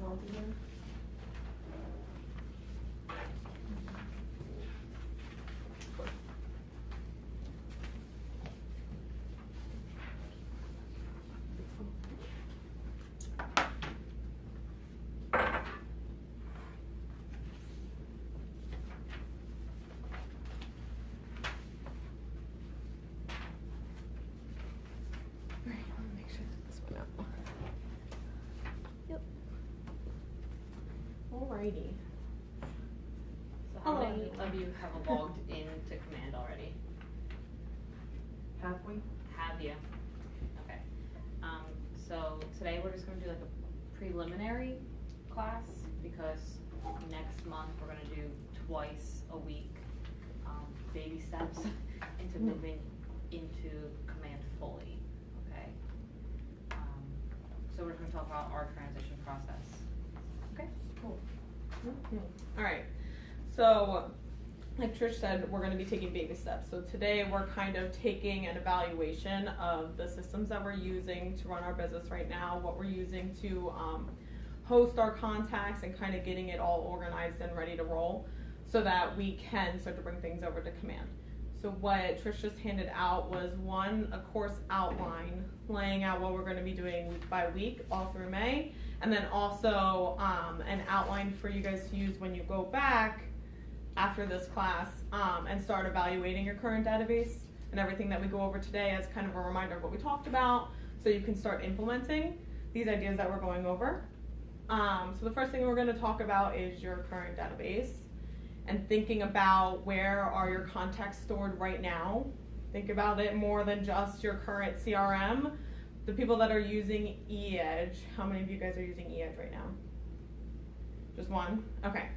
I'll be here. Alrighty. So how many of you have logged into Command already? Have we? Have you? Okay. So today we're just gonna do like a preliminary class because next month we're gonna do twice a week, baby steps into moving into Command fully, okay? So we're just gonna talk about our transition process. Okay? Cool. All right, so like Trish said, we're going to be taking baby steps. So today we're kind of taking an evaluation of the systems that we're using to run our business right now, what we're using to host our contacts, and kind of getting it all organized and ready to roll so that we can start to bring things over to Command. So what Trish just handed out was a course outline laying out what we're going to be doing week by week all through May. And then also an outline for you guys to use when you go back after this class and start evaluating your current database and everything that we go over today as kind of a reminder of what we talked about, so you can start implementing these ideas that we're going over. So the first thing we're going to talk about is your current database and thinking about where are your contacts stored right now. Think about it more than just your current CRM. The people that are using eEdge, how many of you guys are using eEdge right now? Just one? Okay.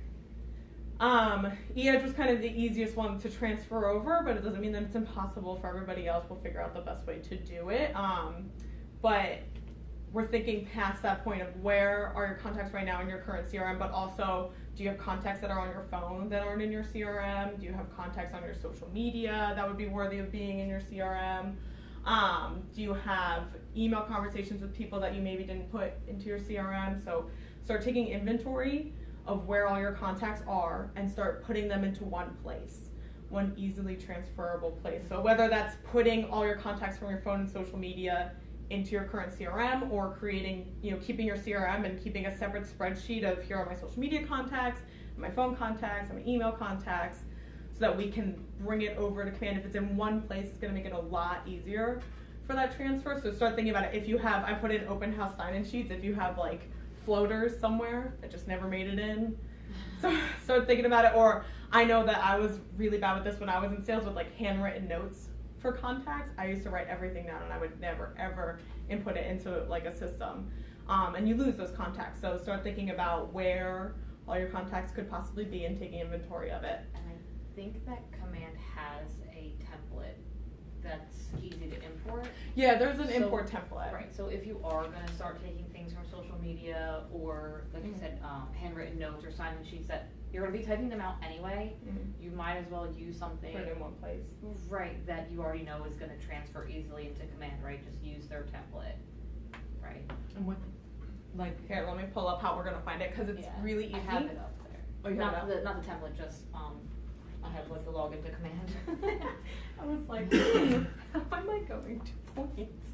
eEdge was kind of the easiest one to transfer over, but it doesn't mean that it's impossible for everybody else. We'll figure out the best way to do it. But we're thinking past that point of where are your contacts right now in your current CRM, but also do you have contacts that are on your phone that aren't in your CRM? Do you have contacts on your social media that would be worthy of being in your CRM? Do you have email conversations with people that you maybe didn't put into your CRM? So start taking inventory of where all your contacts are and start putting them into one place, one easily transferable place. So whether that's putting all your contacts from your phone and social media into your current CRM, or creating, keeping your CRM and keeping a separate spreadsheet of here are my social media contacts, my phone contacts, and my email contacts, so that we can bring it over to Command. If it's in one place, it's going to make it a lot easier for that transfer. So start thinking about it. If you have, I put in open house sign-in sheets, if you have like floaters somewhere that just never made it in, so start thinking about it. Or I know that I was really bad with this when I was in sales with like handwritten notes for contacts. I used to write everything down and I would never ever input it into like a system, and you lose those contacts. So start thinking about where all your contacts could possibly be and taking inventory of it. And I think that Command has a template that's easy to import. Yeah, there's an import template. Right, so if you are going to start taking things from social media or, like you said, handwritten notes or sign-in sheets that you're going to be typing them out anyway, you might as well use something. Put it in one place. Right, that you already know is going to transfer easily into Command, right? Just use their template, right? And what, like, Here, let me pull up how we're going to find it, because it's really easy. I have it up there. Oh, you have it up? Not the template, just, I have like the login to Command. I was like, how am I going to points?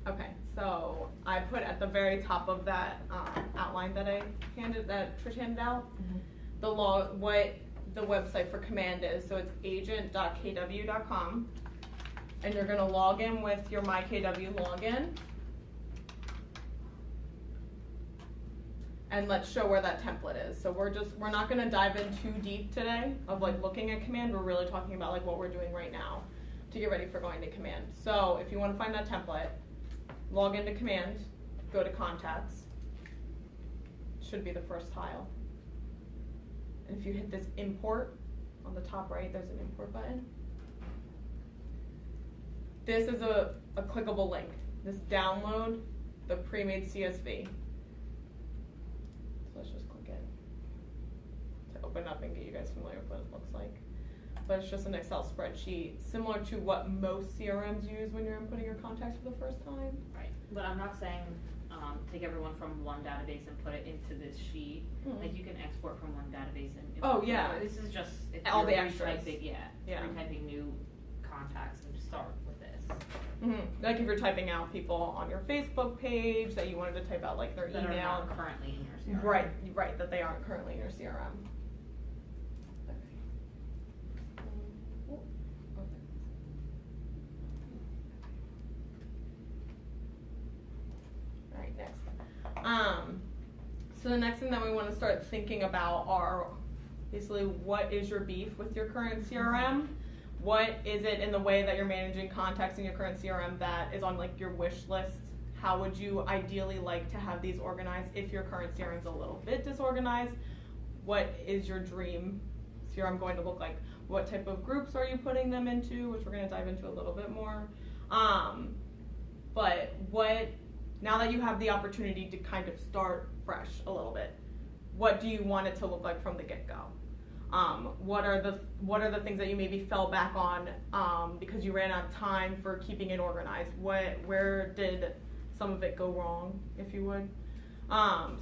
Okay, so I put at the very top of that outline that Trish handed out, what the website for Command is. So it's agent.kw.com, and you're gonna log in with your MyKW login. And let's show where that template is. So we're not gonna dive in too deep today of like looking at Command. We're really talking about like what we're doing right now to get ready for going to Command. So if you wanna find that template, log into Command, go to Contacts. Should be the first tile. And if you hit this import on the top right, there's an import button. This is a clickable link. This download the pre-made CSV. So let's just click it to open up and get you guys familiar with what it looks like. But it's just an Excel spreadsheet, similar to what most CRMs use when you're inputting your contacts for the first time. Right, but I'm not saying take everyone from one database and put it into this sheet. Like you can export from one database and Oh, yeah. This is just if All you're the extras. retyping new contacts and start with this. Like if you're typing out people on your Facebook page that you wanted to type out like their That email. are not currently in your CRM. Right, that they aren't currently in your CRM. Alright, next. So the next thing that we want to start thinking about are basically what is your beef with your current CRM? What is it in the way that you're managing contacts in your current CRM that is on like your wish list? How would you ideally like to have these organized if your current CRM is a little bit disorganized? What is your dream CRM going to look like? What type of groups are you putting them into, which we're going to dive into a little bit more. But now that you have the opportunity to kind of start fresh a little bit, what do you want it to look like from the get-go? What are the things that you maybe fell back on because you ran out of time for keeping it organized? Where did some of it go wrong, if you would?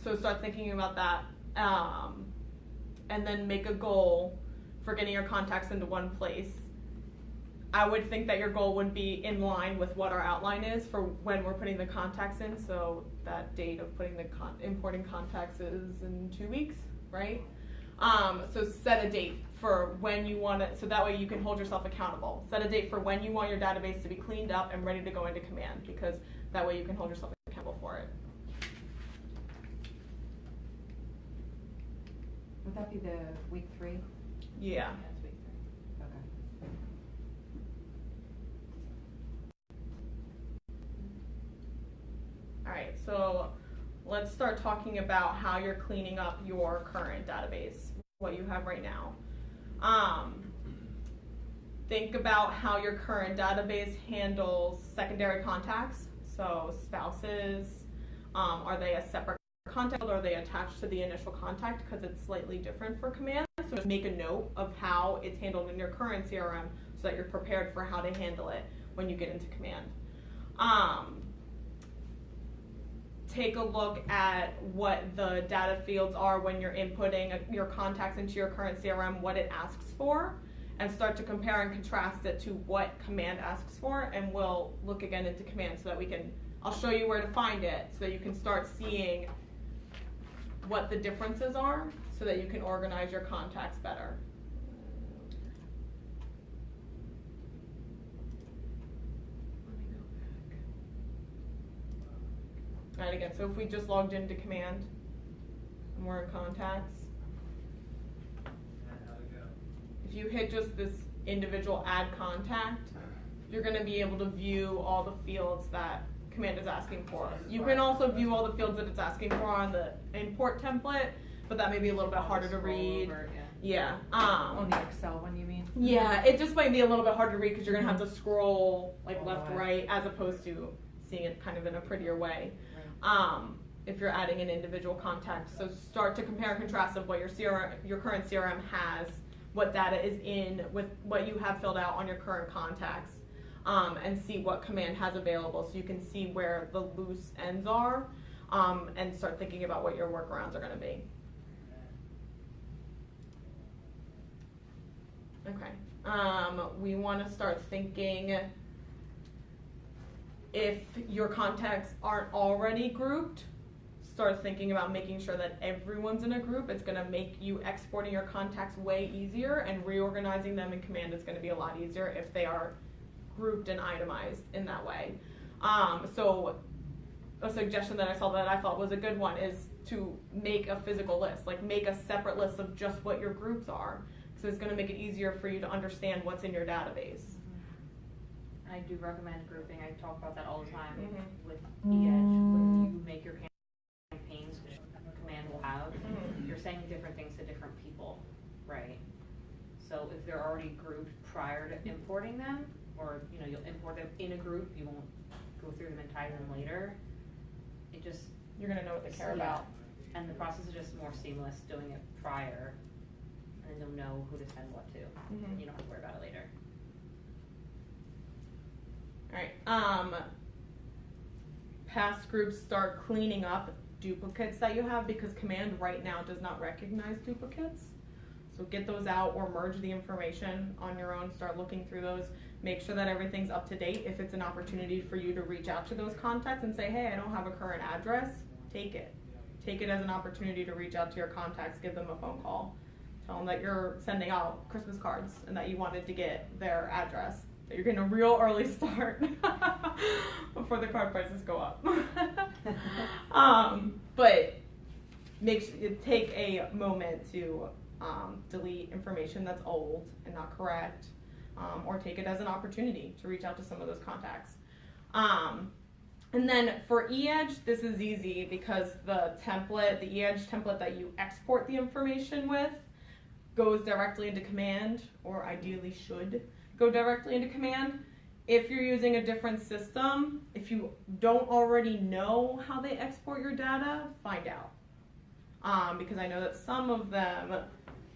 So start thinking about that, and then make a goal for getting your contacts into one place. I would think that your goal would be in line with what our outline is for when we're putting the contacts in. So that date of putting the importing contacts is in 2 weeks, right? So set a date for when you want it, so that way you can hold yourself accountable. Set a date for when you want your database to be cleaned up and ready to go into command, because that way you can hold yourself accountable for it. Would that be the week 3? Yeah. That's week 3. Okay. All right, so let's start talking about how you're cleaning up your current database, what you have right now. Think about how your current database handles secondary contacts, so spouses. Are they a separate contact or are they attached to the initial contact, because it's slightly different for command? So just make a note of how it's handled in your current CRM so that you're prepared for how to handle it when you get into command. Take a look at what the data fields are when you're inputting your contacts into your current CRM, what it asks for, and start to compare and contrast it to what command asks for, and we'll look again into command so that we can, I'll show you where to find it so that you can start seeing what the differences are so that you can organize your contacts better. Alright, again, so if we just logged into command and we're in contacts, if you hit just this individual add contact, you're going to be able to view all the fields that command is asking for. You can also view all the fields that it's asking for on the import template, but that may be a little bit harder to read. Over, Yeah. On the Excel one, you mean? Yeah, it just might be a little bit harder to read because you're going to have to scroll like All the left, way. right, as opposed to seeing it kind of in a prettier way. Right. If you're adding an individual contact. So start to compare and contrast of what your current CRM has, what data is in with what you have filled out on your current contacts, and see what command has available so you can see where the loose ends are, and start thinking about what your workarounds are going to be. Okay. We want to start thinking if your contacts aren't already grouped, start thinking about making sure that everyone's in a group. It's going to make you exporting your contacts way easier, and reorganizing them in command is going to be a lot easier if they are grouped and itemized in that way. So a suggestion that I saw that I thought was a good one is to make a physical list, like make a separate list of just what your groups are. So it's going to make it easier for you to understand what's in your database. I do recommend grouping. I talk about that all the time with eEdge. Mm-hmm. When you make your campaigns, which command will have, you're saying different things to different people, right? So if they're already grouped prior to importing them, or you'll import them in a group, you won't go through them and tie them later. It just, You're going to know what they care yeah. about. And the process is just more seamless doing it prior, and then you'll know who to send what to. Mhm. You don't have to worry about it later. All right. past groups start cleaning up duplicates that you have, because Command right now does not recognize duplicates. So get those out or merge the information on your own, start looking through those, make sure that everything's up to date. If it's an opportunity for you to reach out to those contacts and say, hey, I don't have a current address, take it. Take it as an opportunity to reach out to your contacts, give them a phone call. Tell them that you're sending out Christmas cards and that you wanted to get their address. That you're getting a real early start before the card prices go up. But take a moment to delete information that's old and not correct, or take it as an opportunity to reach out to some of those contacts. And then for eEdge, this is easy because the eEdge template that you export the information with goes directly into Command, or ideally should go directly into Command. If you're using a different system, if you don't already know how they export your data, find out. Because I know that some of them,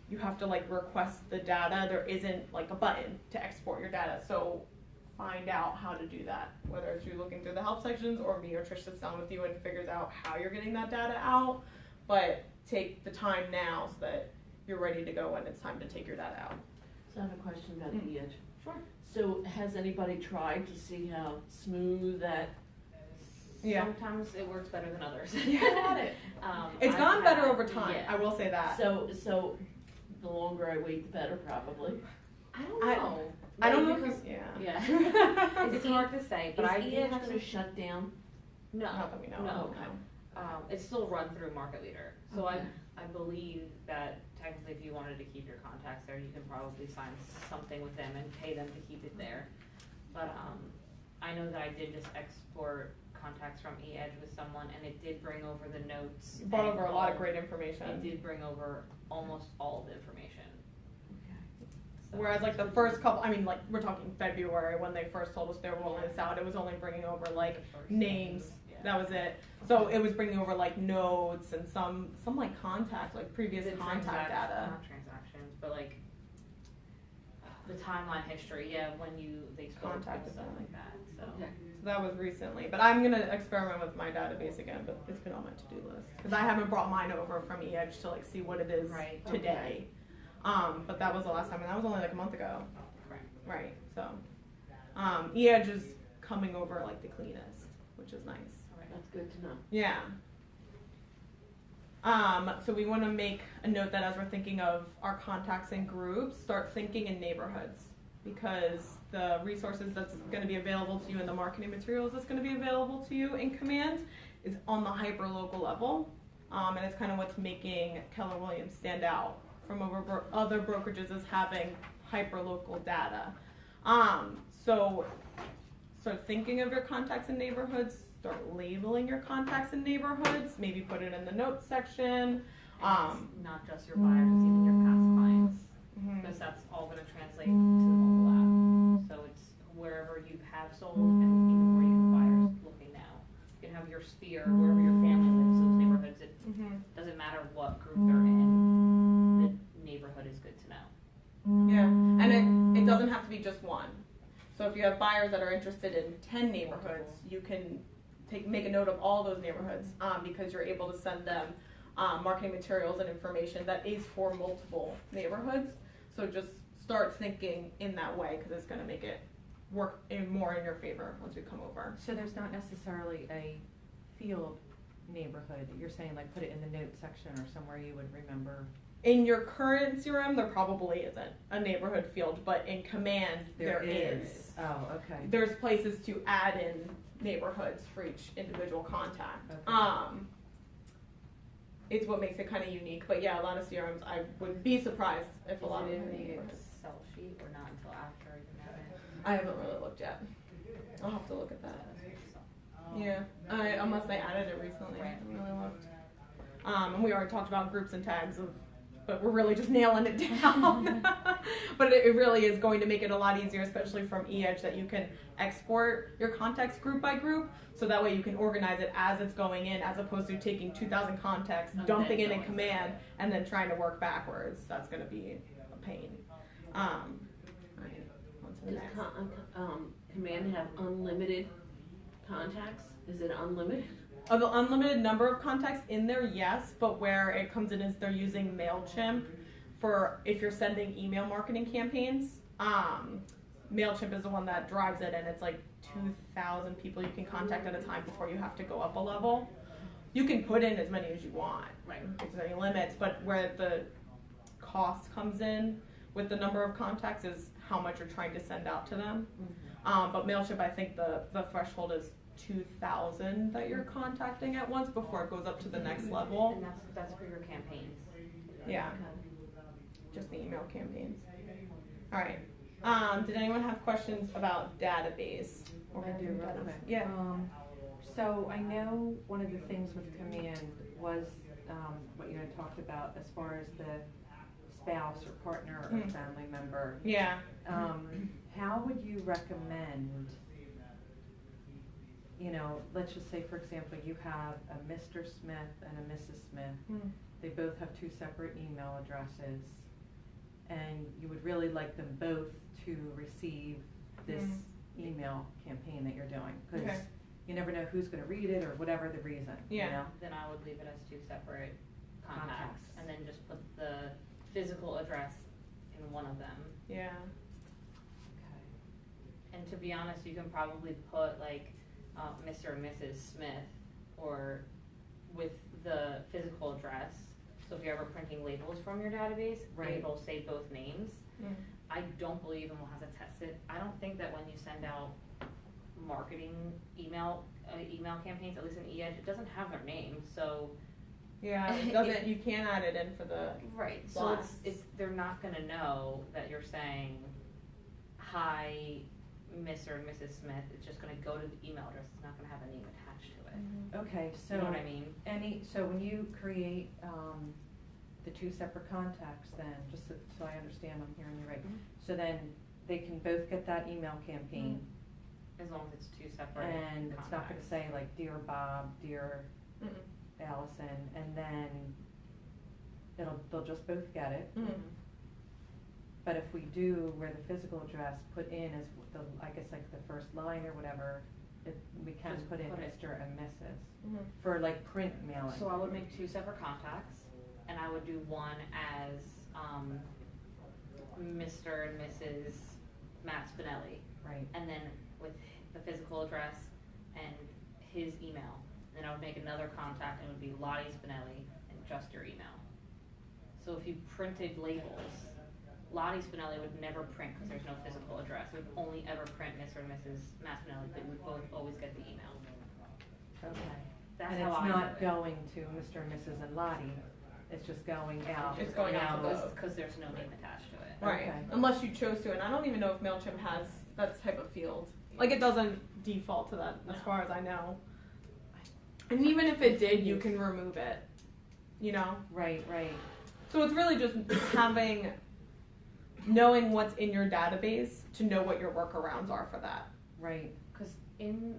you have to like request the data. There isn't like a button to export your data. So find out how to do that, whether it's you looking through the help sections or me or Trish sits down with you and figures out how you're getting that data out. But take the time now so that you're ready to go when it's time to take your data out. So I have a question about the edge. Sure. So has anybody tried to see how smooth that? Yeah. Sometimes it works better than others. You had it. It's I've gone better had- over time. yeah. I will say that. So the longer I wait, the better, probably. I don't know. I don't know Because- if it's, Yeah. It's Is hard to say, but Is I the did edge have going some. to shut down? No, Not that we know no. of. It's still run through Market Leader. So Okay. I believe that technically if you wanted to keep your contacts there, you can probably sign something with them and pay them to keep it there. But I know that I did just export contacts from eEdge with someone, and it did bring over the notes. You brought and over a lot of all- great It information. did bring over almost all of the information. So- Whereas like the first couple, I mean like we're talking February when they first told us they were rolling this out, it was only bringing over like The first names. thing, yeah. That was it. So it was bringing over like notes and some like contact, like previous The contact data. Not transactions, but like the timeline history, yeah, when they spoke and Contacted stuff them. like that, so. Okay. So that was recently, but I'm gonna experiment with my database again, but it's been on my to-do list. Cause I haven't brought mine over from eEdge to like see what it is Right. today. But that was the last time, and that was only like a month ago. Right. Right, so, eEdge is coming over like the cleanest, which is nice. That's good to know. Yeah. So we want to make a note that as we're thinking of our contacts and groups, start thinking in neighborhoods, because the resources that's going to be available to you in the marketing materials that's going to be available to you in Command is on the hyper-local level, and it's kind of what's making Keller Williams stand out from other brokerages as having hyper-local data. So start thinking of your contacts in neighborhoods, start labeling your contacts in neighborhoods, maybe put it in the notes section. And it's not just your buyers, it's even your past clients, Mhm. because that's all gonna translate to the mobile app. So it's wherever you have sold and even where you have buyers looking now. You can have your sphere, wherever your family lives, those neighborhoods, it Mhm. doesn't matter what group they're in, the neighborhood is good to know. Yeah, and it doesn't have to be just one. So if you have buyers that are interested in 10 neighborhoods, you can make a note of all those neighborhoods, because you're able to send them marketing materials and information that is for multiple neighborhoods. So just start thinking in that way, because it's going to make it work more in your favor once we come over. So there's not necessarily a field neighborhood, you're saying like put it in the notes section or somewhere you would remember? In your current CRM, there probably isn't a neighborhood field, but in Command, there is. Oh, okay. There's places to add in neighborhoods for each individual contact. Okay. It's what makes it kind of unique, but yeah, a lot of CRMs, I would be surprised if a lot of Is it them in had the neighborhoods. Excel sheet or not until after you have it? I haven't really looked yet. I'll have to look at that. Yeah, unless they added it recently, I haven't really looked. And we already talked about groups and tags but we're really just nailing it down. But it really is going to make it a lot easier, especially from eEdge, that you can export your contacts group by group, so that way you can organize it as it's going in, as opposed to taking 2,000 contacts, And dumping then it in going Command, and then trying to work backwards. That's going to be a pain. Alright, on to the Does next. Command have unlimited contacts? Is it unlimited? Of the unlimited number of contacts in there, yes, but where it comes in is they're using MailChimp for if you're sending email marketing campaigns. MailChimp is the one that drives it, and it's like 2,000 people you can contact at a time before you have to go up a level. You can put in as many as you want, Right. if there's any limits, but where the cost comes in with the number of contacts is how much you're trying to send out to them. But MailChimp, I think the threshold is 2,000 that you're contacting at once before it goes up to the next level. And that's for your campaigns. Yeah, just the email campaigns. All right. Did anyone have questions about database? I do, real quick. Yeah. So I know one of the things with Command was, what you had talked about as far as the spouse or partner or family member. Yeah. How would you recommend, you know, let's just say, for example, you have a Mr. Smith and a Mrs. Smith. They both have two separate email addresses, and you would really like them both to receive this email campaign that you're doing, because Okay. you never know who's going to read it or whatever the reason. Yeah. You know? Then I would leave it as two separate contacts, Contacts. and then just put the physical address in one of them. Yeah. And to be honest, you can probably put like Mr. and Mrs. Smith or with the physical address. So if you're ever printing labels from your database, Right. it'll say both names. I don't believe, and we'll have to test it, I don't think that when you send out marketing email campaigns, at least in e-edge, it doesn't have their name, so. Yeah, it doesn't, you can add it in for the, Right, so blasts. they're not gonna know that you're saying, hi, Mr. and Mrs. Smith, it's just gonna go to the email address, it's not gonna have a name attached to it. Okay, so You know what I mean? so when you create the two separate contacts, then just so I understand, I'm hearing you right. So then they can both get that email campaign, As long as it's two separate and it's not going to contacts. say like dear Bob, dear Allison, and then they'll just both get it. But if we do where the physical address put in is the, I guess like the first line or whatever, we can Just put in put it. Mr. and Mrs. For like print mailing. So I would make two separate contacts, and I would do one as Mr. and Mrs. Matt Spinelli, Right. and then with the physical address and his email. Then I would make another contact, and it would be Lottie Spinelli and just your email. So if you printed labels, Lottie Spinelli would never print because there's no physical address. It would only ever print Mr. and Mrs. Matt Spinelli, but you would both always get the email. Okay. That's And how it's I not do it. going to Mr. and Mrs. and Lottie, it's just going out. It's going out to both. Because there's no name attached to it. right, Okay. unless you chose to, and I don't even know if MailChimp has that type of field. Like, it doesn't default to that, as No. far as I know. And even if it did, you can remove it, you know? Right, right. So it's really just knowing what's in your database to know what your workarounds are for that. Right. Because in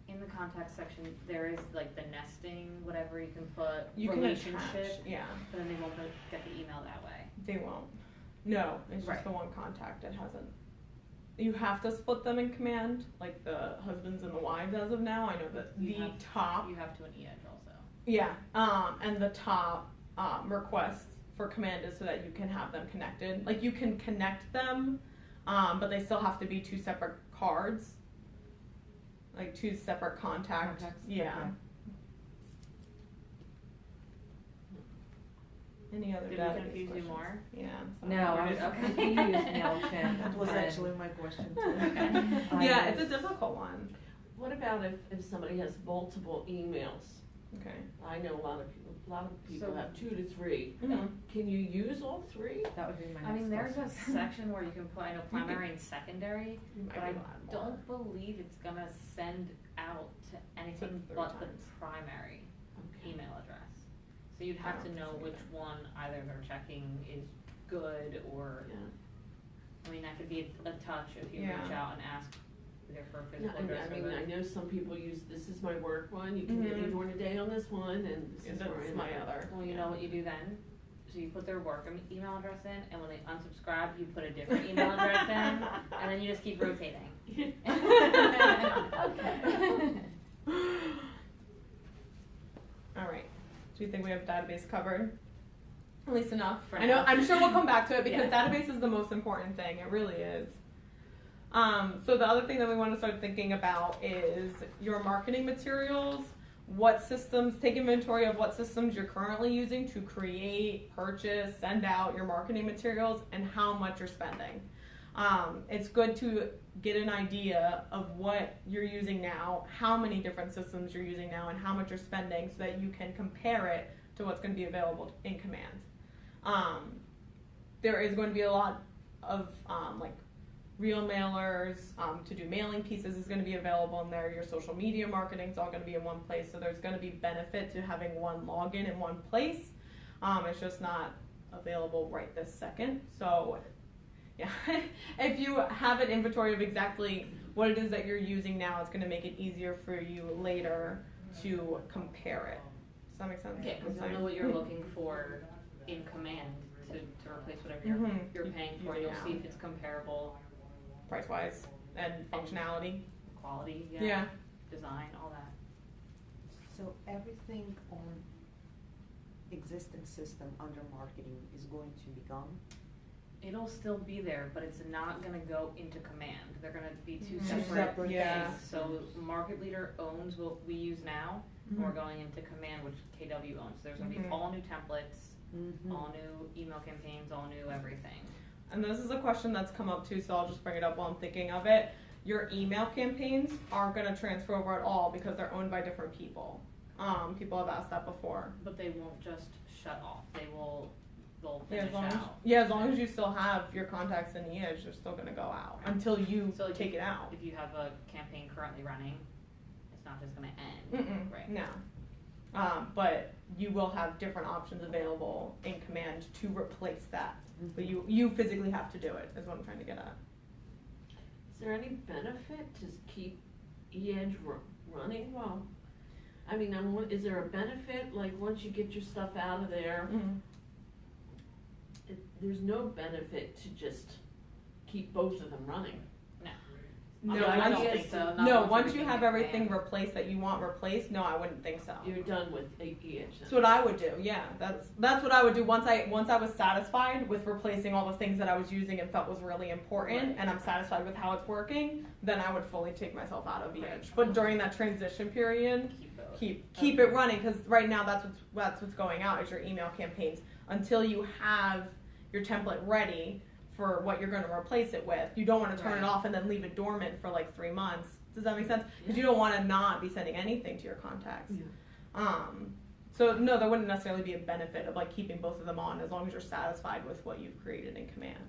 the contact section, there is like the nesting, whatever you can put, You can attach, relationship, yeah, but then they won't get the email that way. they won't. No, it's Right. just the one contact, it hasn't. You have to split them in command, like the husbands and the wives as of now. I know that You the have- top, You have to an e-edge also. yeah, and the top request for command is so that you can have them connected. Like, you can connect them, but they still have to be two separate cards, like two separate contacts. Contacts, Yeah. okay. Any other Did database we confuse you questions? more? Yeah. No, I was, Okay. because we use MailChimp. That was and actually my question too. Okay. Yeah, it's a difficult one. What about if somebody has multiple emails? Okay. I know a lot of people So- have 2 to 3. Mhm. Can you use all 3? That would be my next I mean, there's a question. section where you can put, I know, primary and secondary, You might but I be allowed more. don't believe it's gonna send out to anything third but the times. primary Okay. email address. So you'd have to don't know see which that. one either they're checking is good or, Yeah. I mean, that could be a touch if you Yeah. reach out and ask either for a Yeah, physical and address I or mean, the. I know some people use, this is my work one, you can get me Mhm. during the day on this one, and this And is where that's I'm my at. other. Well, you know what you do then? So you put their work email address in, and when they unsubscribe, you put a different email address in, and then you just keep rotating. All right. Do you think we have database covered? At least enough. For I know. now. I'm sure we'll come back to it because Yeah. database is the most important thing. It really is. So the other thing that we want to start thinking about is your marketing materials. What systems? Take inventory of what systems you're currently using to create, purchase, send out your marketing materials, and how much you're spending. It's good to get an idea of what you're using now, how many different systems you're using now, and how much you're spending so that you can compare it to what's going to be available in Command. There is going to be a lot of like real mailers to do mailing pieces is going to be available in there. Your social media marketing is all going to be in one place, so there's going to be benefit to having one login in one place. It's just not available right this second. So yeah, if you have an inventory of exactly what it is that you're using now, it's going to make it easier for you later to compare it. Does that make sense? Yeah, because you'll know what you're looking for in Command to replace whatever you're paying for. You'll see if it's comparable, price-wise and functionality. quality, Yeah. design, all that. So everything on existing system under marketing is going to be gone? It'll still be there, but it's not gonna go into Command. They're gonna be two Two separate separate things. things. So Market Leader owns what we use now, and we're going into Command, which KW owns. There's gonna be all new templates, all new email campaigns, all new everything. And this is a question that's come up too, so I'll just bring it up while I'm thinking of it. Your email campaigns aren't going to transfer over at all because they're owned by different people. People have asked that before. But they won't just shut off. They'll Yeah, finish out. as long as you still have your contacts in the edge, they're still going to go out until you So like take it out. If you have a campaign currently running, it's not just gonna end. Right. No. But you will have different options available in Command to replace that. But you physically have to do it, is what I'm trying to get at. Is there any benefit to keep E-Edge running? Well, I mean, is there a benefit, like, once you get your stuff out of there, there's no benefit to just keep both of them running? No, I once don't you- think so. No, once you have everything replaced that you want replaced, no, I wouldn't think so. You're done with E-Edge. That's what I would do. Yeah, that's what I would do once I was satisfied with replacing all the things that I was using and felt was really important, and I'm satisfied with how it's working. Then I would fully take myself out of Edge. But during that transition period, keep it running, because right now that's what's going out is your email campaigns until you have your template ready for what you're going to replace it with. You don't want to turn it off and then leave it dormant for like 3 months. Does that make sense? Because you don't want to not be sending anything to your contacts. So no, there wouldn't necessarily be a benefit of like keeping both of them on as long as you're satisfied with what you've created in Command.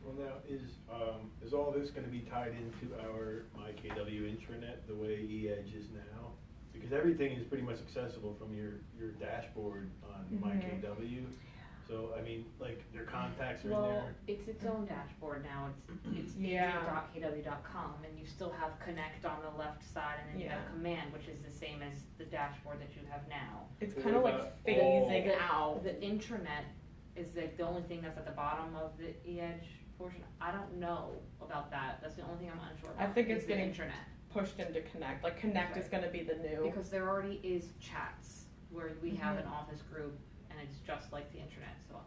Well, now, is all this gonna be tied into our MyKW intranet the way eEdge is now? Because everything is pretty much accessible from your dashboard on MyKW. So, I mean, like, their contacts are in Well, there. it's its own dashboard now. It's Yeah. agent.kw.com, and you still have Connect on the left side, and then you have Command, which is the same as the dashboard that you have now. It's What kind of like about phasing The- out. The intranet is like the only thing that's at the bottom of the eEdge portion. I don't know about that. That's the only thing I'm unsure about. I think it's is the getting intranet. pushed into Connect. Like Connect is going to be the new. Because there already is chats where we have an office group and it's just like the intranet, so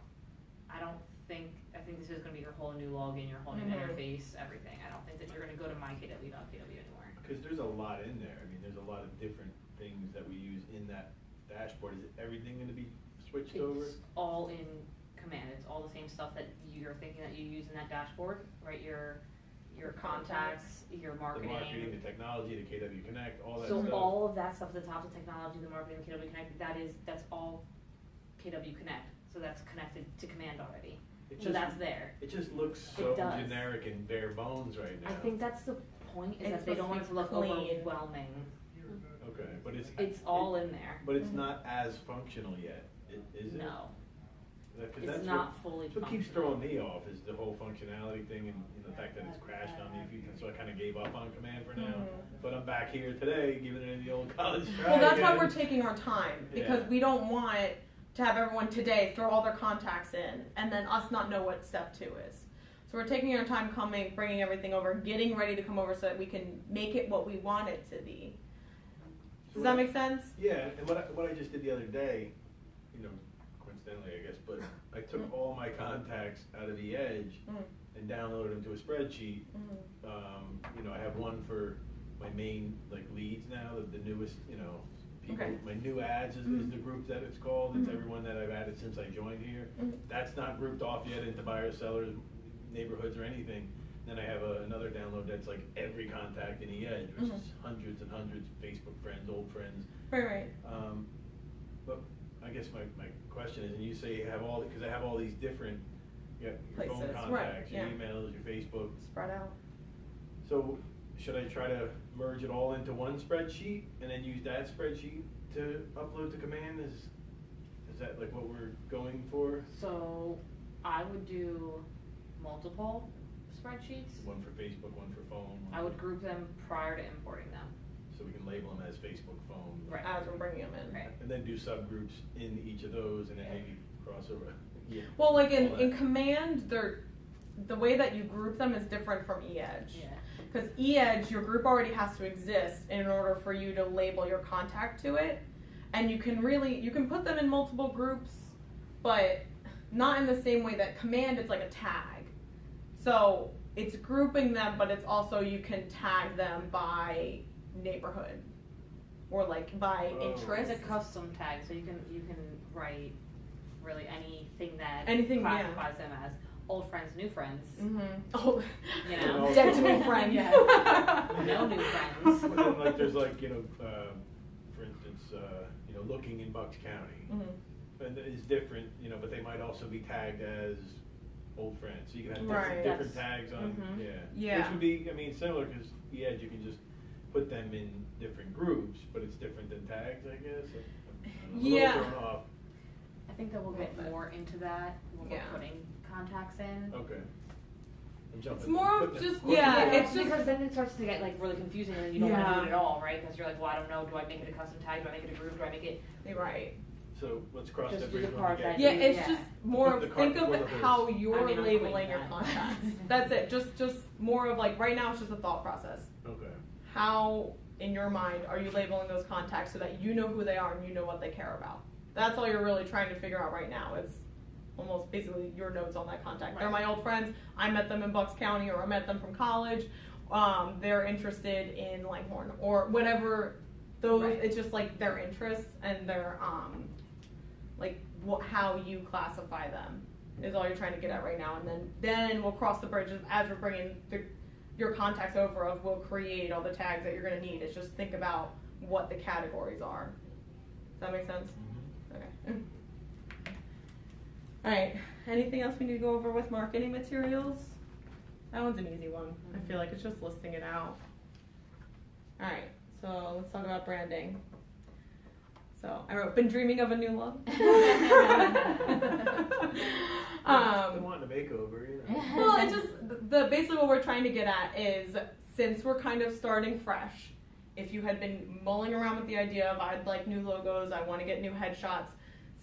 I think this is gonna be your whole new login, your whole new interface, everything. I don't think that you're gonna go to mykw.kw anymore. Cause there's a lot in there. I mean, there's a lot of different things that we use in that dashboard. Is everything gonna be switched over? It's all in Command, it's all the same stuff that you're thinking that you use in that dashboard, right? Your contacts, your The marketing. marketing, the technology, the KW Connect, all that So stuff. all of that stuff, the top of technology, the marketing, KW Connect, that's all KW Connect. So that's connected to Command already. It So just- that's there. It just looks so does. generic and bare bones right now. I think that's the point, is It's that they don't want it to look supposed to be clean. overwhelming. Okay, but It's all in there. But it's not as functional yet, is it? No, 'Cause it's that's not fully That's what keeps functional. throwing me off is the whole functionality thing and the fact that it's crashed on me a few times, so I kinda gave up on Command for now. But I'm back here today, giving it the old college try Well, that's why again. we're taking our time because Yeah. we don't want to have everyone today throw all their contacts in, and then us not know what step 2 is. So we're taking our time coming, bringing everything over, getting ready to come over so that we can make it what we want it to be. Does that make sense? Yeah, and what I just did the other day, you know, coincidentally I guess, but I took all my contacts out of the Edge and downloaded them to a spreadsheet. You know, I have one for my main like leads now, the newest, you know, people. Okay. My new ads is the group that it's called. It's everyone that I've added since I joined here. That's not grouped off yet into buyers, sellers, neighborhoods or anything. Then I have another download that's like every contact in the Edge, which is hundreds and hundreds, Facebook friends, old friends. Right. But I guess my question is, and you say you have all, because I have all these different, you got your phone Places, contacts, right, your yeah. emails, your Facebook. Spread out. So should I try to merge it all into one spreadsheet and then use that spreadsheet to upload to command? Is that like what we're going for? So I would do multiple spreadsheets. One for Facebook, one for phone. I would group them prior to importing them. So we can label them as Facebook, phone. Right. As we're bringing them in. Right. And then do subgroups in each of those and then maybe crossover. Yeah. Well, like All that. in command, the way that you group them is different from eEdge. Yeah. Because eEdge, your group already has to exist in order for you to label your contact to it. And you can put them in multiple groups, but not in the same way that command is like a tag. So it's grouping them, but it's also, you can tag them by neighborhood or like by interest. It's a custom tag, so you can write really anything that Anything, yeah. classifies them as old friends, new friends. Oh, You know, dead to me friends. Yeah. No new friends. But then like there's like, you know, for instance, you know, looking in Bucks County. And it's different, you know, but they might also be tagged as old friends. So you can have Right. different tags on, Yeah. Which would be, I mean, similar because Edge you can just put them in different groups, but it's different than tags, I guess. I'm a little Yeah. thrown off. I think that we'll get more into that when we're Yeah. putting contacts in. Okay. I'm jumping. It's more of putting just- putting yeah, it- it's just- because then it starts to get like really confusing and then you don't want to Yeah. do it at all, right? Because you're like, well, I don't know. Do I make it a custom tag? Do I make it a group? Do I make it? Right. So let's cross Just that do bridge the when we part get that to Yeah, it. it's Yeah. just more Put of, the cart think of before it the horse. how you're I mean, I'm labeling queen your that. contacts. That's it. Just more of like, right now it's just a thought process. Okay. How, in your mind, are you labeling those contacts so that you know who they are and you know what they care about? That's all you're really trying to figure out right now. It's almost basically your notes on that contact. They're my old friends. I met them in Bucks County, or I met them from college. They're interested in Langhorne or whatever. Those Right. It's just like their interests and their like how you classify them is all you're trying to get at right now. And then we'll cross the bridges as we're bringing your contacts over. Of we'll create all the tags that you're going to need. It's just think about what the categories are. Does that make sense? Okay. All right. Anything else we need to go over with marketing materials? That one's an easy one. I feel like it's just listing it out. All right. So let's talk about branding. So I wrote, been dreaming of a new look. I want a makeover, you know. Well, it just basically what we're trying to get at is, since we're kind of starting fresh, if you had been mulling around with the idea of I'd like new logos, I want to get new headshots,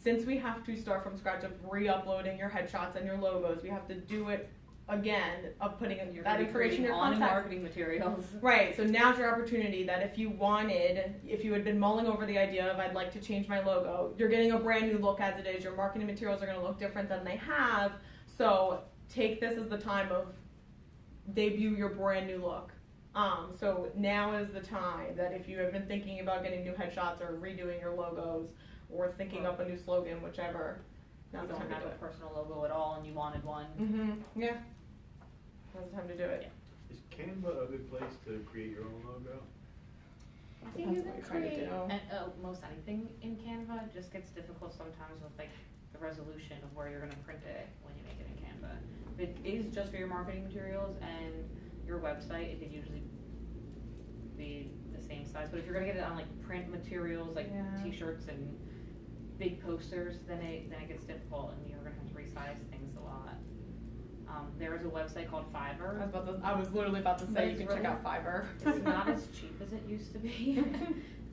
since we have to start from scratch of re-uploading your headshots and your logos, we have to do it again of putting that information in your on contacts. marketing materials. Right, so now's your opportunity that if you had been mulling over the idea of I'd like to change my logo, you're getting a brand new look as it is, your marketing materials are going to look different than they have, so take this as the time of debut your brand new look. So now is the time that if you have been thinking about getting new headshots or redoing your logos or thinking up a new slogan, whichever, You now's the don't time to have do a it. personal logo at all and you wanted one. Yeah, now's the time to do it. Is Canva a good place to create your own logo? I think Depends you what can you're trying to create do. most anything in Canva. It just gets difficult sometimes with like the resolution of where you're going to print it when you make it in Canva. If it is just for your marketing materials and your website, it could usually be the same size. But if you're going to get it on like print materials, like Yeah. t-shirts and big posters, then it gets difficult and you're going to have to resize things a lot. There is a website called Fiverr. I was literally about to But say you it's can check really- out Fiverr. It's not as cheap as it used to be.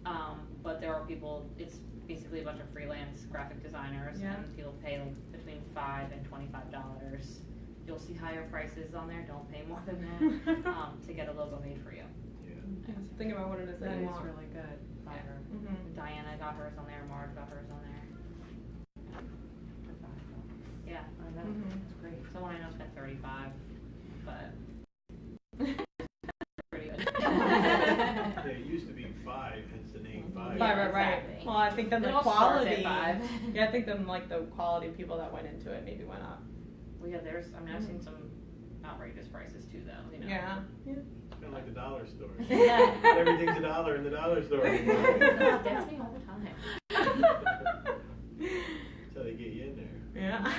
But there are people, it's basically a bunch of freelance graphic designers, Yeah. and people pay like between $5 and $25. You'll see higher prices on there, don't pay more than that, to get a logo made for you. Yeah. Just think about what it is that That you is want. really good, Fiverr. Mhm. Diana got hers on there, Marge got hers on there. For $5. Yeah, I know, Mhm. that's great. someone I know spent 35, but pretty good. Yeah, it used to be 5, hence the name 5. Right. exactly. Well, I think then It the all starts at quality. 5. Yeah, I think then like the quality of people that went into it maybe went up. Well, yeah, I've seen some outrageous prices too, though, you know. Yeah. It's kind of like the dollar store. Yeah. Everything's a dollar in the dollar store. It gets me all the time. That's how they get you in there. Yeah.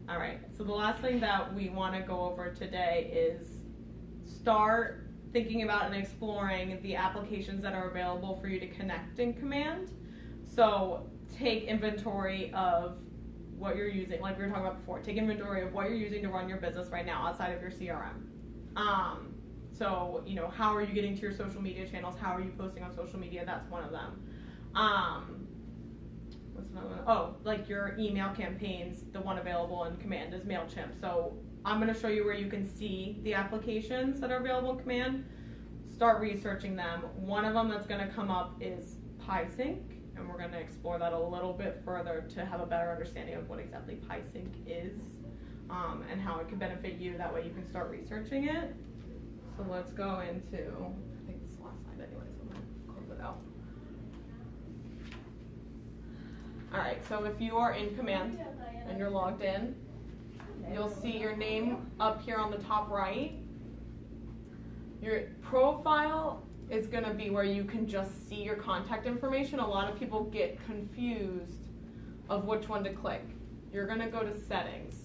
All right. So the last thing that we want to go over today is start thinking about and exploring the applications that are available for you to connect in Command. So take inventory of what you're using, like we were talking about before. Take inventory of what you're using to run your business right now outside of your CRM. So, you know, how are you getting to your social media channels? How are you posting on social media? That's one of them. What's another one? Oh, like your email campaigns, the one available in Command is MailChimp. So I'm going to show you where you can see the applications that are available in Command. Start researching them. One of them that's going to come up is PieSync, and we're going to explore that a little bit further to have a better understanding of what exactly PieSync is, and how it can benefit you. That way you can start researching it. So let's go into, I think this is the last slide anyway, so I'm going to close it out. Alright, so if you are in Command and you're logged in, you'll see your name up here on the top right. Your profile is going to be where you can just see your contact information. A lot of people get confused of which one to click. You're going to go to Settings.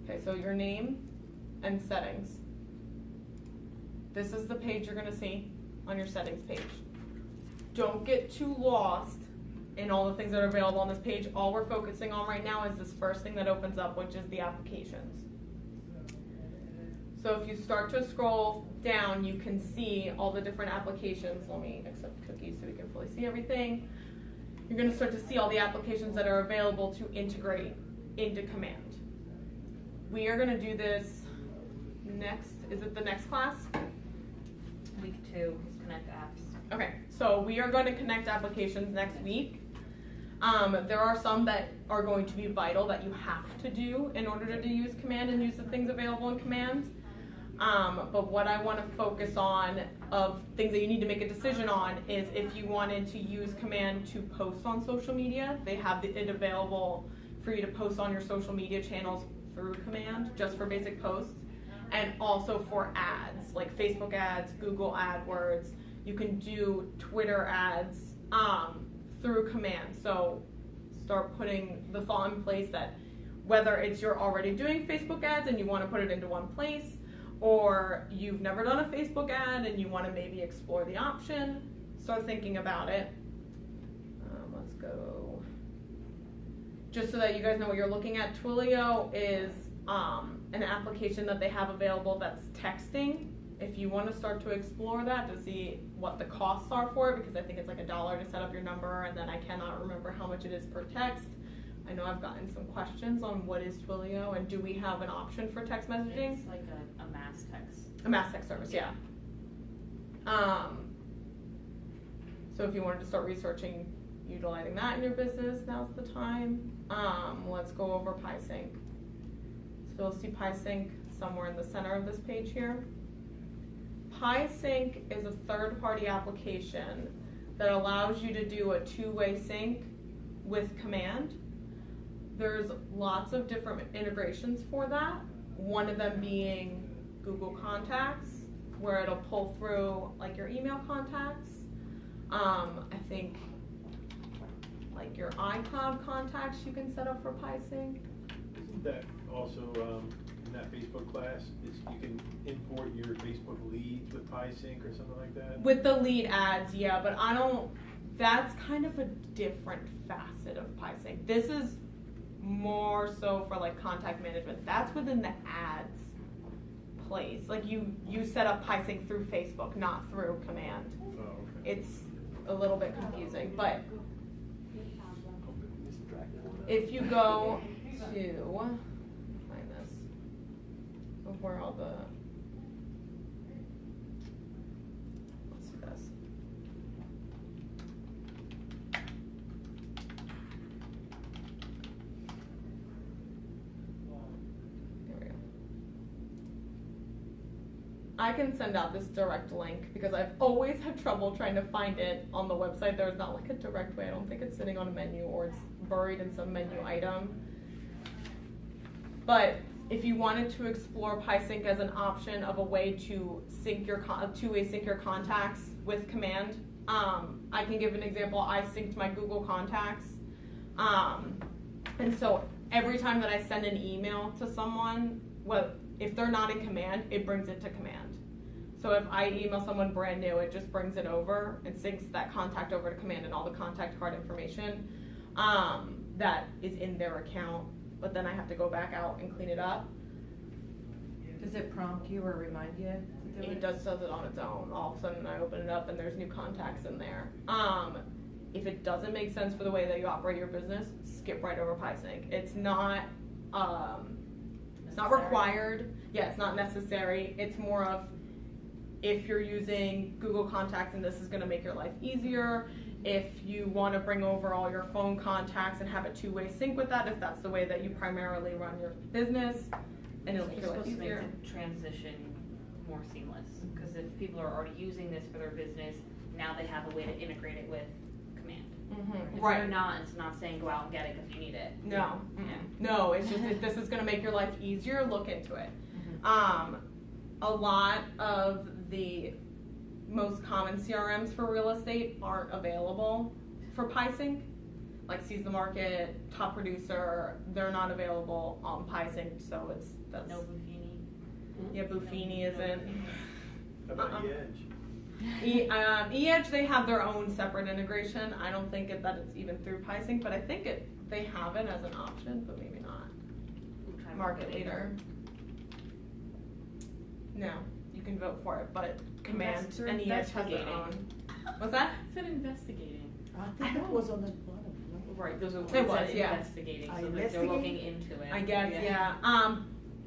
Okay, so your name and Settings. This is the page you're going to see on your Settings page. Don't get too lost in all the things that are available on this page. All we're focusing on right now is this first thing that opens up, which is the applications. So if you start to scroll down, you can see all the different applications. Let me accept cookies so we can fully see everything. You're going to start to see all the applications that are available to integrate into Command. We are going to do this next, is it the next class? Week 2 is Connect Apps. Okay, so we are going to connect applications next week. There are some that are going to be vital that you have to do in order to use Command and use the things available in Command. But what I want to focus on of things that you need to make a decision on is if you wanted to use Command to post on social media, they have it available for you to post on your social media channels through Command, just for basic posts, and also for ads, like Facebook ads, Google AdWords. You can do Twitter ads through Command. So start putting the thought in place that whether it's you're already doing Facebook ads and you want to put it into one place, or you've never done a Facebook ad and you want to maybe explore the option, start thinking about it. Let's go. Just so that you guys know what you're looking at, Twilio is an application that they have available that's texting. If you want to start to explore that to see what the costs are for it, because I think it's like $1 to set up your number, and then I cannot remember how much it is per text. I know I've gotten some questions on what is Twilio and do we have an option for text messaging? It's like a mass text. A mass text service, yeah. So if you wanted to start researching utilizing that in your business, now's the time. Let's go over PieSync. So you'll see PieSync somewhere in the center of this page here. PieSync is a third-party application that allows you to do a two-way sync with Command. There's lots of different integrations for that. One of them being Google Contacts, where it'll pull through like your email contacts. I think like your iCloud contacts you can set up for PieSync. Isn't that also in that Facebook class? You can import your Facebook leads with PieSync or something like that? With the lead ads, yeah, but I don't, that's kind of a different facet of PieSync. This is more so for like contact management. That's within the ads place. Like you set up PieSync through Facebook, not through Command. Oh, okay. It's a little bit confusing, but if you go to, find this, of where all the, let's do this. There we go. I can send out this direct link because I've always had trouble trying to find it on the website. There's not like a direct way. I don't think it's sitting on a menu or it's buried in some menu item. But if you wanted to explore PieSync as an option of a way to sync your two-way sync your contacts with Command, I can give an example. I synced my Google contacts, and so every time that I send an email to someone, if they're not in Command, it brings it to Command. So if I email someone brand new, it just brings it over and syncs that contact over to Command and all the contact card information that is in their account. But then I have to go back out and clean it up. Does it prompt you or remind you to do It it? does it on its own. All of a sudden I open it up and there's new contacts in there. If it doesn't make sense for the way that you operate your business, skip right over PieSync. It's not required. Yeah, it's not necessary. It's more of if you're using Google Contacts and this is going to make your life easier. If you want to bring over all your phone contacts and have a two-way sync with that, if that's the way that you primarily run your business, and it'll make your life It's supposed to easier. make the transition more seamless, because if people are already using this for their business, now they have a way to integrate it with Command. If Right. you're not, it's not saying go out and get it because you need it. No. Yeah. No, it's just if this is going to make your life easier, look into it. Mm-hmm. A lot of the most common CRMs for real estate aren't available for PieSync. Like Seize the Market, Top Producer, they're not available on PieSync, so that's No Buffini. yeah, Buffini isn't. How about Uh-uh. Edge? eEdge, they have their own separate integration. I don't think that it's even through PieSync, but I think they have it as an option, but maybe not. Market leader. No, you can vote for it, but Command Investor and eEdge has their investigating. own. What's that? It said investigating. I think it was on the bottom, no? Right, those are It words was, that yeah. investigating, I so like they're looking investigate? into it. I guess, yeah.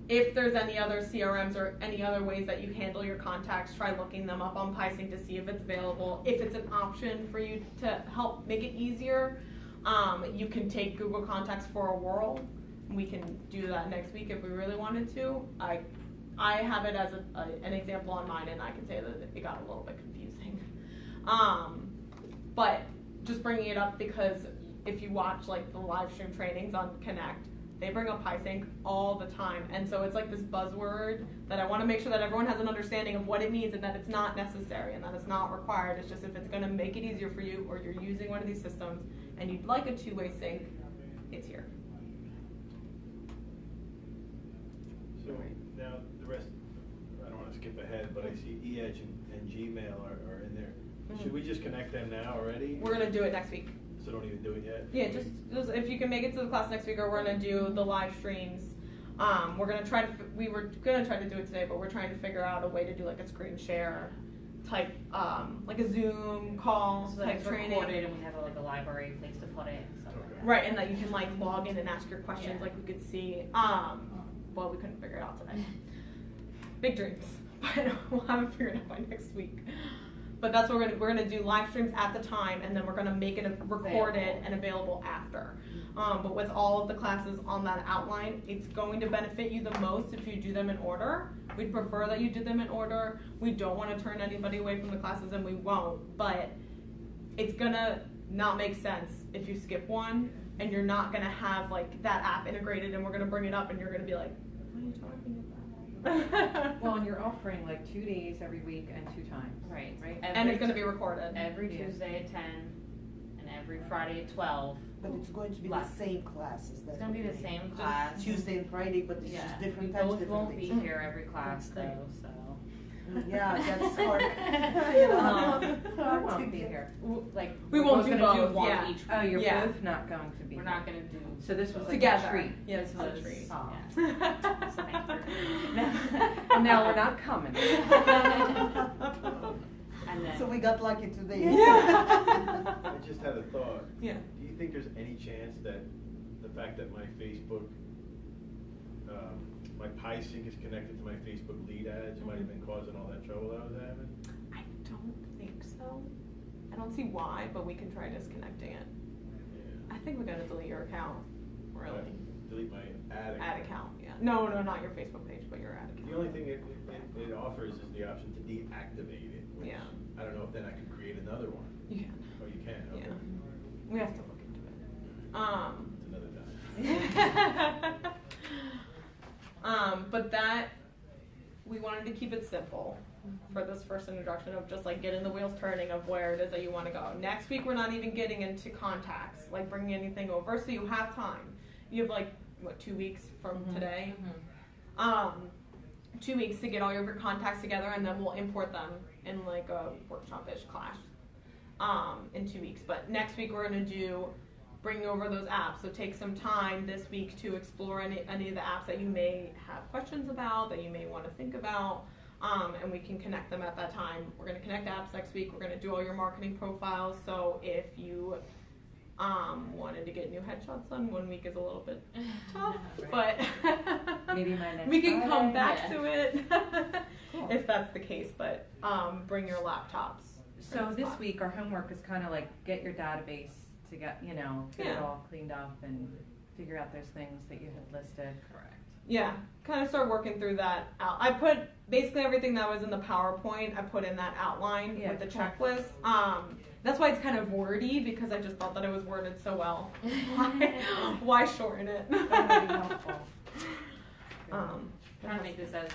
If there's any other CRMs or any other ways that you handle your contacts, try looking them up on PieSync to see if it's available. If it's an option for you to help make it easier, you can take Google Contacts for a whirl. We can do that next week if we really wanted to. I have it as an example on mine, and I can say that it got a little bit confusing. But just bringing it up because if you watch like the live stream trainings on Connect, they bring up PieSync all the time, and so it's like this buzzword that I want to make sure that everyone has an understanding of what it means and that it's not necessary and that it's not required. It's just if it's going to make it easier for you or you're using one of these systems and you'd like a two-way sync, it's here. So now the rest, I don't want to skip ahead, but I see eEdge and Gmail are in there. Should we just connect them now already? We're going to do it next week. So don't even do it yet? Yeah, just if you can make it to the class next week, or we're gonna do the live streams. We're gonna try to. We were gonna try to do it today, but we're trying to figure out a way to do like a screen share type, like a Zoom call So that type it's training. recorded and we have like a library place to put it and stuff like that. Right, and that you can like log in and ask your questions, Yeah. like we could see. Well, we couldn't figure it out today. Big dreams, but we'll have it figured out by next week. But that's what we're gonna do live streams at the time, and then we're gonna make it recorded and available after. But with all of the classes on that outline, it's going to benefit you the most if you do them in order. We'd prefer that you do them in order. We don't want to turn anybody away from the classes, and we won't. But it's gonna not make sense if you skip one, and you're not gonna have like that app integrated, and we're gonna bring it up, and you're gonna be like, what are you talking about? Well, and you're offering like 2 days every week and 2 times. Right. And it's going to be recorded. Every Yeah. Tuesday at 10 and every Friday at 12. But it's going to be Less. the same classes. It's That's gonna be what the I mean. same class. Tuesday and Friday, but it's Yeah, just we different times, both different won't be days. here every class That's great. though, so. Yeah, that's hard. You know, Um, I want won't be here. Like, We we're won't both do gonna both, do one yeah. each. Oh, you're Yeah. both not going to be We're here. not gonna do. So this was like Together. a treat. Yeah, this is a Because- treat. Oh. Yeah. So thank you. And now we're not coming. And then. So we got lucky today. I just had a thought. Yeah. Do you think there's any chance that the fact that my Facebook, my PieSync is connected to my Facebook lead ads might have been causing all that trouble I was having? I don't think so. I don't see why, but we can try disconnecting it. Yeah. I think we gotta delete your account, really. Delete my ad account. Ad account, yeah. No, not your Facebook page, but your ad account. The only thing it offers is the option to deactivate it. Which Yeah. I don't know if then I could create another one. You can. Oh, you can? Okay. Yeah. We have to look into it. It's another time. But that, we wanted to keep it simple for this first introduction of just like getting the wheels turning of where it is that you want to go. Next week, we're not even getting into contacts, like bringing anything over, so you have time. You have like, what, 2 weeks from today? 2 weeks to get all your contacts together, and then we'll import them in like a workshop-ish class in 2 weeks. But next week, we're going to bring over those apps. So take some time this week to explore any of the apps that you may have questions about, that you may want to think about, and we can connect them at that time. We're going to connect apps next week. We're going to do all your marketing profiles. So if you wanted to get new headshots done, 1 week is a little bit tough, but Maybe my next we can come Friday. back Yeah. to it Cool. if that's the case. But bring your laptops. for So this class. week, our homework is kind of like get your database to get it Yeah. all cleaned up and figure out those things that you had listed. Correct. Yeah, kind of start working through that out. I put basically everything that was in the PowerPoint, I put in that outline Yeah, with the cool. checklist. That's why it's kind of wordy, because I just thought that it was worded so well. Why shorten it? That would be helpful. Trying to make this as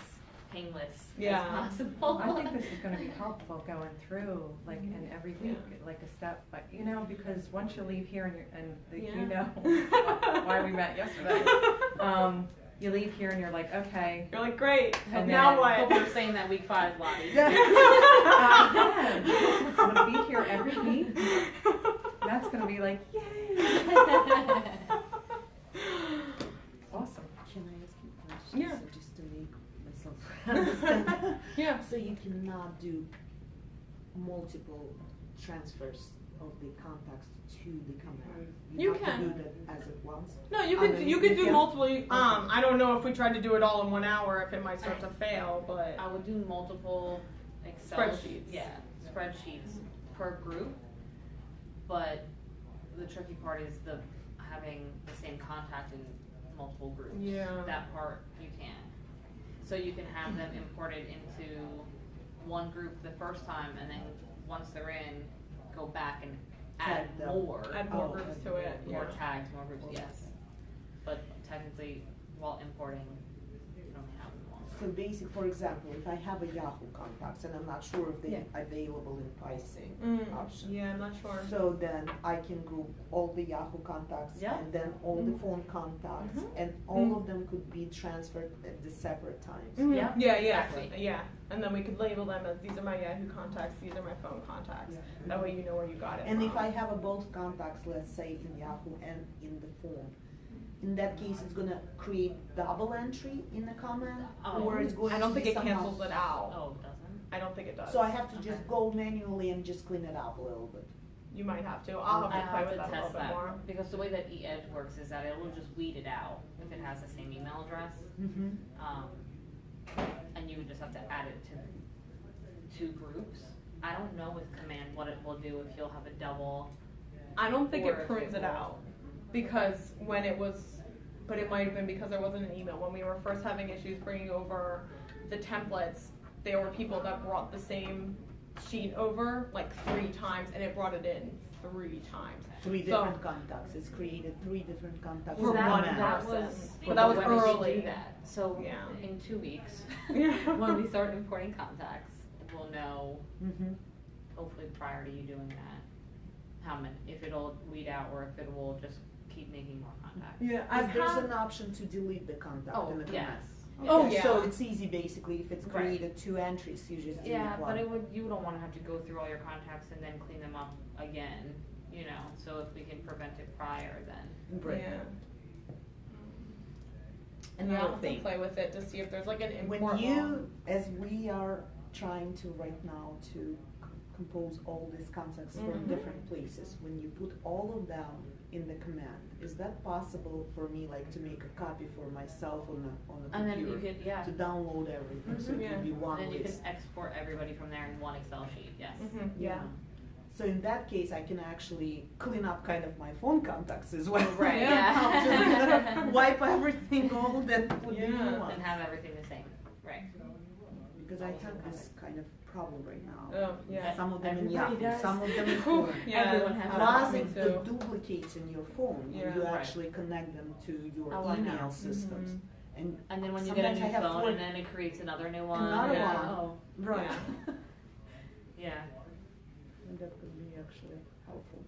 painless Yeah. as possible. I think this is going to be helpful going through, like, in every week, like a step, but because once you leave here Yeah. why we met yesterday, you leave here and you're like, okay. You're like, great, And now then- what? Hope we're saying that week 5, Lottie. I'm going to be here every week. That's going to be like, yay. Awesome. Can I ask you a question? Yeah. So just to make myself understand. Yeah. So you cannot do multiple transfers of the contacts to the command. You have can. to do that as at once. No, you I could mean, you could you do can- multiple. I don't know if we tried to do it all in 1 hour, if it might start to fail, but I would do multiple Excel Spreadsheets. Yeah, spreadsheets per group. But the tricky part is having the same contact in multiple groups. Yeah. That part you can. So you can have them imported into one group the first time, and then once they're in, go back and add Tag them. more. add more Oh, groups to it. More Yeah. tags, more groups, yes. But technically, while importing, you don't have them all. So basic, for example, if I have a Yahoo contacts and I'm not sure if they're available in pricing option. Yeah, I'm not sure. So then I can group all the Yahoo contacts Yeah. and then all the phone contacts, and all of them could be transferred at the separate times. Mhm. Yeah, Yeah, exactly. yeah. And then we could label them as these are my Yahoo contacts, these are my phone contacts. That way you know where you got it And from. if I have a both contacts, let's say in Yahoo and in the phone, in that case, it's gonna create double entry in the comment, Oh. or it's going I don't to think be it somehow. cancels it out. Oh, it doesn't? I don't think it does. So I have to Okay. just go manually and just clean it up a little bit. You might have to. I'll I have to play have with to that a little test bit that, more. because the way that e-edge works is that it will just weed it out if it has the same email address. Mm-hmm. And you would just have to add it to 2 groups. I don't know with command what it will do, if you'll have a double. I don't think Or it if prunes it it will. out, because when it was, but it might have been because there wasn't an email. When we were first having issues bringing over the templates, there were people that brought the same sheet over like 3 times, and it brought it in 3 times. 3 So- different contacts. It's created 3 different contacts. For in one command. person. But But that was when did you early. do that? So Yeah. in 2 weeks, Yeah. when we start importing contacts, we'll know, Mhm. hopefully prior to you doing that, how many, if it'll weed out or if it will just keep making more contacts. Yeah, If there's an option to delete the contact Oh, in the yes. command. Oh, Okay, yeah. So it's easy basically, if it's Right. created 2 entries, you just delete Yeah, one. but you don't wanna have to go through all your contacts and then clean them up again, you know, so if we can prevent it prior, then. Right. Yeah. Another Yeah, I'll have to thing. play with it to see if there's like an import When law. you, as we are trying to right now to compose all these contacts from Mhm. different places, when you put all of them in the command, is that possible for me, like, to make a copy for myself on the And then you computer? could, yeah, To download everything, so Mhm. it would be and one then you can list. export everybody from there in one Excel sheet, yes. Mhm, yeah. So in that case, I can actually clean up kind of my phone contacts as well. Right, Yeah. yeah. Wipe everything old and put the new Yeah. one. And have everything the same, right. Because I have this kind of problem right now. Oh, yeah. Some of them in Everybody Yahoo, does. some of them in Whew, phone. yeah. Everyone has Plus, Me it's too. the duplicates in your phone, when Yeah. you Right. actually connect them to your Oh, I know. email systems. Mhm. And And then when you get a sometimes I new have phone four- and then it creates another new one. Another yeah. one. Oh, Right. yeah, And that could be actually helpful.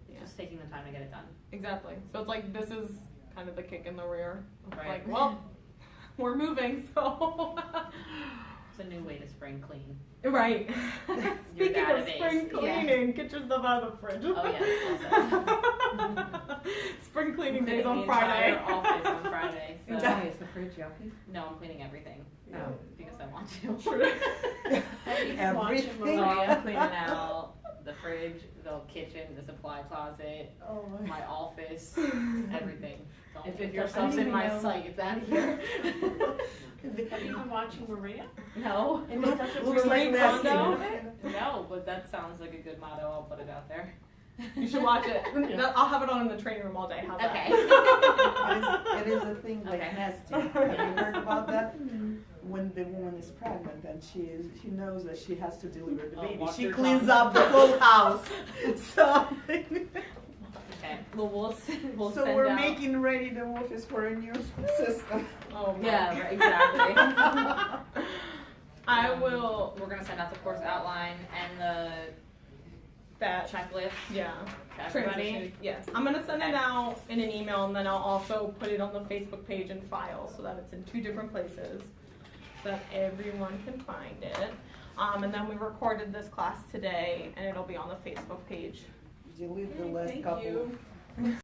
Yeah. just taking the time to get it done. Exactly. So it's like this is kind of the kick in the rear. Right. Like, well, we're moving, so. It's a new way to spring clean. Right. Speaking of database, spring yeah. cleaning, get your stuff out of the fridge. Oh, yeah, Spring cleaning days Cleaning on the Friday. entire office on Friday, so. Why, is the fridge yucky? No, I'm cleaning everything, No. because I want to. Have you been watching Everything. So Maria? I'm cleaning out the fridge, the kitchen, the supply closet, Oh my office, everything. Don't If put it yourself doesn't in my even- sight, it's out of here. Have you been watching Maria? No. And it doesn't Looks really like remind messy. you of it? No, but that sounds like a good motto, I'll put it out there. You should watch it. Yeah. I'll have it on in the training room all day. How's Okay. that? It is a thing like Okay. nesting. Have you heard about that? When the woman is pregnant and she knows that she has to deliver the Oh, baby, watch she your cleans tongue. up the whole house. So, Okay, well, we'll so send we're out. making ready the office for a new system. Oh, my. Yeah, right, exactly. I will. We're gonna send out the course outline and the That. checklist Yeah. to everybody. Transition. Yes. I'm gonna send it Okay. out in an email, and then I'll also put it on the Facebook page and file so that it's in 2 different places, so that everyone can find it. And then we recorded this class today, and it'll be on the Facebook page. Delete the Okay, last thank couple you. of